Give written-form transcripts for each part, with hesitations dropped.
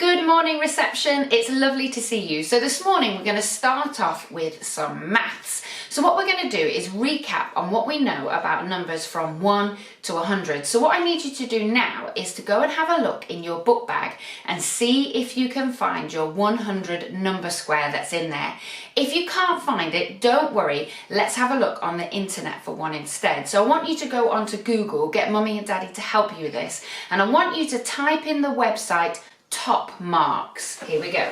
Good morning reception, it's lovely to see you. So this morning we're going to start off with some maths. So what we're going to do is recap on what we know about numbers from 1 to 100. So what I need you to do now is to go and have a look in your book bag and see if you can find your 100 number square that's in there. If you can't find it, don't worry, let's have a look on the internet for one instead. So I want you to go onto Google, get mummy and daddy to help you with this, and I want you to type in the website top marks. Here we go.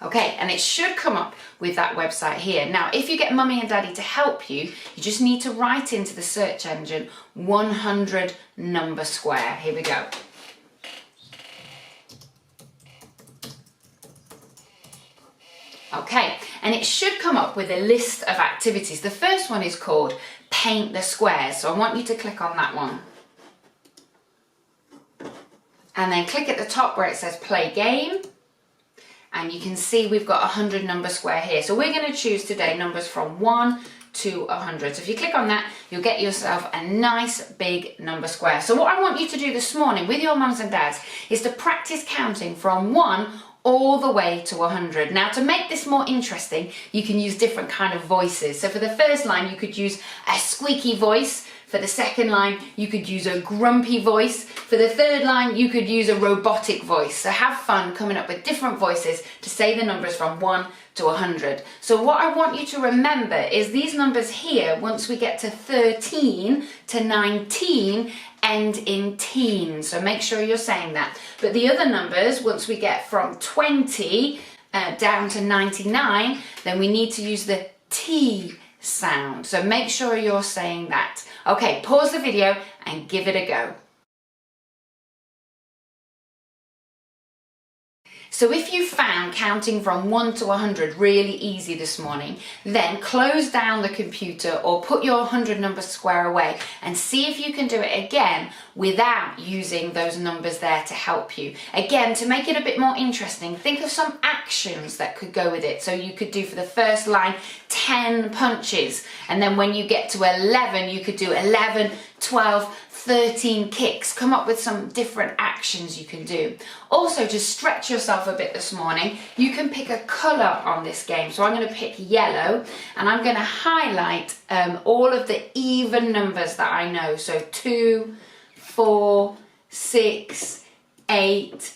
Okay, and it should come up with that website here. Now, if you get mummy and daddy to help you, you just need to write into the search engine 100 number square. Here we go. Okay, and it should come up with a list of activities. The first one is called Paint the Squares. So I want you to click on that one. And then click at the top where it says Play Game. And you can see we've got 100 number square here. So we're going to choose today numbers from 1 to 100. So if you click on that, you'll get yourself a nice big number square. So what I want you to do this morning with your mums and dads is to practice counting from 1 all the way to 100. Now, to make this more interesting, you can use different kind of voices. So for the first line, you could use a squeaky voice. For the second line, you could use a grumpy voice. For the third line, you could use a robotic voice. So have fun coming up with different voices to say the numbers from 1 to 100. So what I want you to remember is these numbers here, once we get to 13 to 19, end in teen. So make sure you're saying that. But the other numbers, once we get from 20 down to 99, then we need to use the T sound. So make sure you're saying that. Okay, pause the video and give it a go. So if you found counting from 1 to 100 really easy this morning, then close down the computer or put your 100 number square away and see if you can do it again without using those numbers there to help you. Again, to make it a bit more interesting, think of some actions that could go with it. So you could do for the first line 10 punches, and then when you get to 11, you could do 11, 12, 13 kicks. Come up with some different actions you can do. Also, to stretch yourself a bit this morning, you can pick a colour on this game. So I'm going to pick yellow, and I'm going to highlight all of the even numbers that I know. So 2, 4, 6, 8,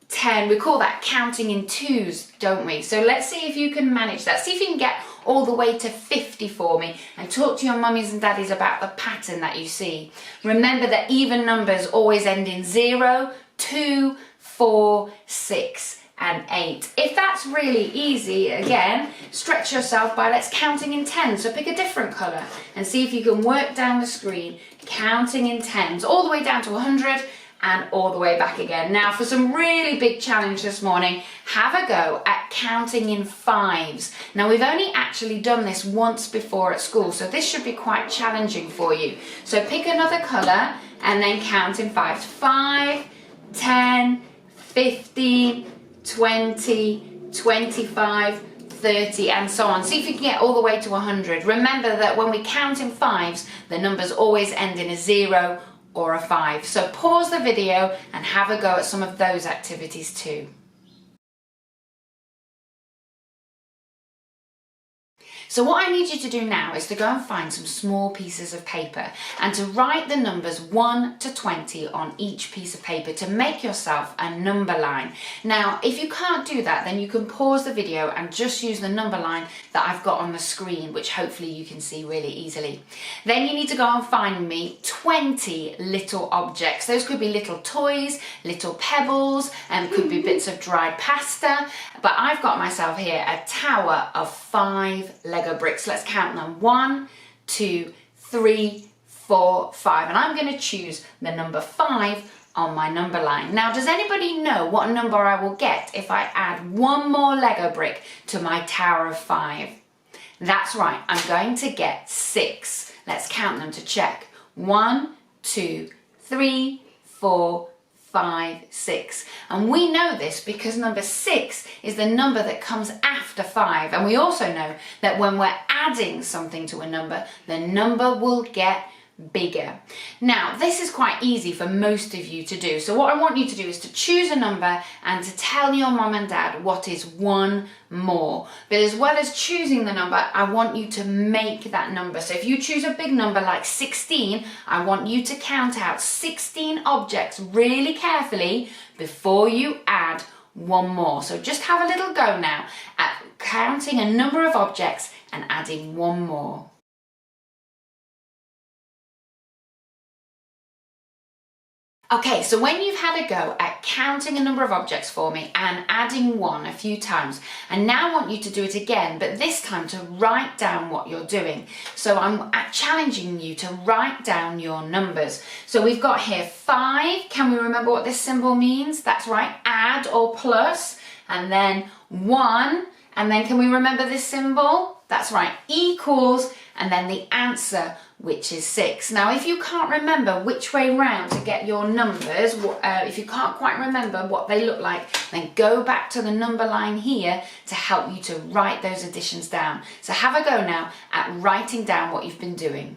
10. We call that counting in twos, don't we? So let's see if you can manage that. See if you can get all the way to 50 for me and talk to your mummies and daddies about the pattern that you see. Remember that even numbers always end in 0, 2, 4, 6 and 8. If that's really easy, again, stretch yourself by let's counting in 10. So pick a different colour and see if you can work down the screen counting in tens all the way down to 100 and all the way back again. Now for some really big challenge this morning, have a go at counting in fives. Now we've only actually done this once before at school, so this should be quite challenging for you. So pick another colour and then count in fives. 5, 10, 15, 20, 25, 30 and so on. See if you can get all the way to 100. Remember that when we count in fives, the numbers always end in a 0 or a 5. So pause the video and have a go at some of those activities too. So what I need you to do now is to go and find some small pieces of paper and to write the numbers 1 to 20 on each piece of paper to make yourself a number line. Now, if you can't do that, then you can pause the video and just use the number line that I've got on the screen, which hopefully you can see really easily. Then you need to go and find me 20 little objects. Those could be little toys, little pebbles, and could be bits of dried pasta. But I've got myself here a tower of 5 Lego bricks. Let's count them. 1, 2, 3, 4, 5. And I'm going to choose the number 5 on my number line. Now, does anybody know what number I will get if I add one more Lego brick to my tower of 5? That's right, I'm going to get 6. Let's count them to check. 1, 2, 3, 4, 5, 6. And we know this because number 6 is the number that comes after 5. And we also know that when we're adding something to a number, the number will get bigger. Now, this is quite easy for most of you to do. So what I want you to do is to choose a number and to tell your mom and dad what is one more. But as well as choosing the number, I want you to make that number. So if you choose a big number like 16, I want you to count out 16 objects really carefully before you add one more. So just have a little go now at counting a number of objects and adding one more. Okay, so when you've had a go at counting a number of objects for me and adding one a few times, and now I want you to do it again, but this time to write down what you're doing. So I'm challenging you to write down your numbers. So we've got here 5. Can we remember what this symbol means? That's right, add or plus, and then 1, and then can we remember this symbol? That's right, equals, and then the answer, which is 6. Now, if you can't remember which way round to get your numbers, if you can't quite remember what they look like, then go back to the number line here to help you to write those additions down. So have a go now at writing down what you've been doing.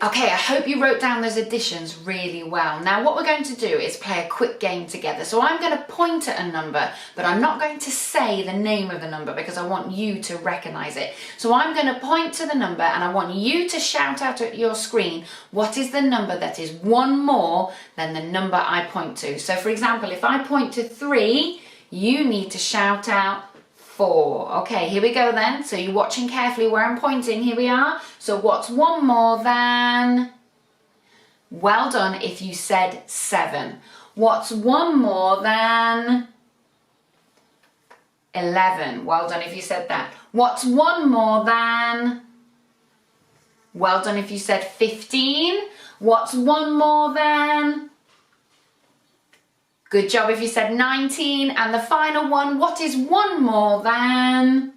Okay, I hope you wrote down those additions really well. Now what we're going to do is play a quick game together. So I'm going to point at a number, but I'm not going to say the name of the number because I want you to recognize it. So I'm going to point to the number and I want you to shout out at your screen, what is the number that is one more than the number I point to? So for example, if I point to 3, you need to shout out 4. Okay, here we go then. So you're watching carefully where I'm pointing. Here we are. So what's one more than? Well done if you said 7. What's one more than? 11. Well done if you said that. What's one more than? Well done if you said 15. What's one more than? Good job if you said 19. And the final one, what is one more than?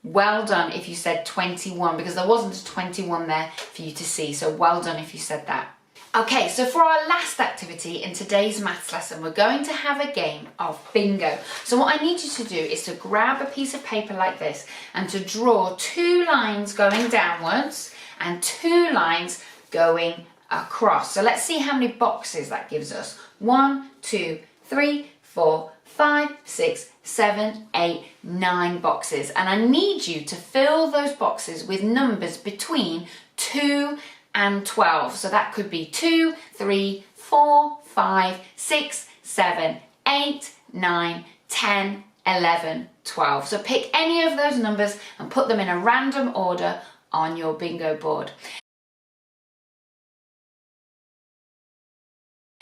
Well done if you said 21, because there wasn't a 21 there for you to see. So well done if you said that. Okay, so for our last activity in today's maths lesson, we're going to have a game of bingo. So what I need you to do is to grab a piece of paper like this and to draw 2 lines going downwards and 2 lines going across. So let's see how many boxes that gives us. 1, 2, 3, 4, 5, 6, 7, 8, 9 boxes. And I need you to fill those boxes with numbers between 2 and 12. So that could be 2, 3, 4, 5, 6, 7, 8, 9, 10, 11, 12. So pick any of those numbers and put them in a random order on your bingo board.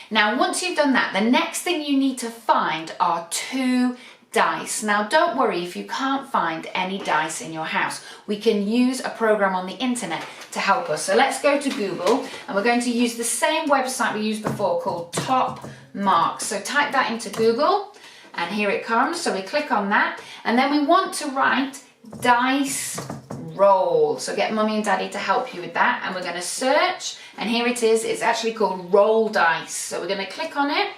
Now, once you've done that, the next thing you need to find are 2 dice. Now, don't worry if you can't find any dice in your house. We can use a program on the internet to help us. So let's go to Google and we're going to use the same website we used before called Top Marks. So type that into Google and here it comes. So we click on that and then we want to write dice roll. So get mummy and daddy to help you with that and we're going to search and here it is. It's actually called roll dice. So we're going to click on it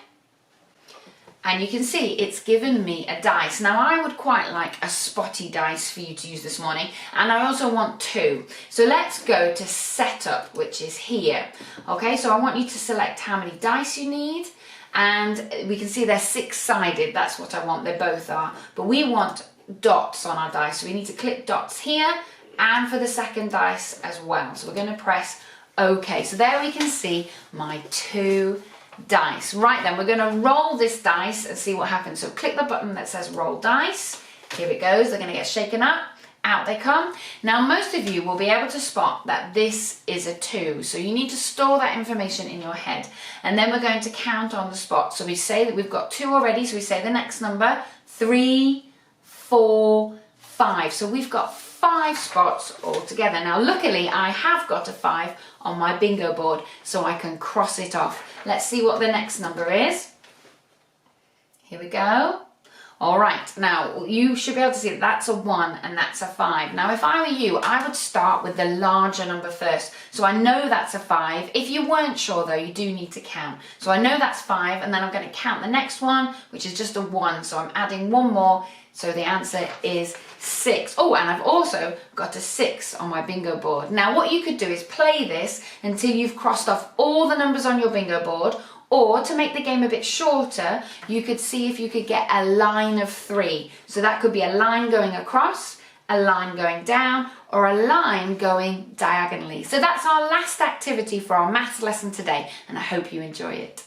and you can see it's given me a dice. Now I would quite like a spotty dice for you to use this morning and I also want 2. So let's go to setup, which is here. Okay, so I want you to select how many dice you need and we can see they're 6-sided. That's what I want. They both are. But we want dots on our dice. So we need to click dots here and for the second dice as well. So we're going to press OK. So there we can see my 2 dice. Right then, we're going to roll this dice and see what happens. So click the button that says roll dice. Here it goes. They're going to get shaken up. Out they come. Now most of you will be able to spot that this is a 2. So you need to store that information in your head. And then we're going to count on the spot. So we say that we've got 2 already. So we say the next number, 3, 4, 5. So we've got 5 spots altogether. Now luckily I have got a 5 on my bingo board so I can cross it off. Let's see what the next number is. Here we go. All right, now you should be able to see that that's a 1 and that's a 5. Now, if I were you, I would start with the larger number first. So I know that's a 5. If you weren't sure though, you do need to count. So I know that's 5, and then I'm going to count the next one, which is just a 1. So I'm adding one more. So the answer is 6. Oh, and I've also got a 6 on my bingo board. Now, what you could do is play this until you've crossed off all the numbers on your bingo board. Or to make the game a bit shorter, you could see if you could get a line of 3. So that could be a line going across, a line going down, or a line going diagonally. So that's our last activity for our maths lesson today, and I hope you enjoy it.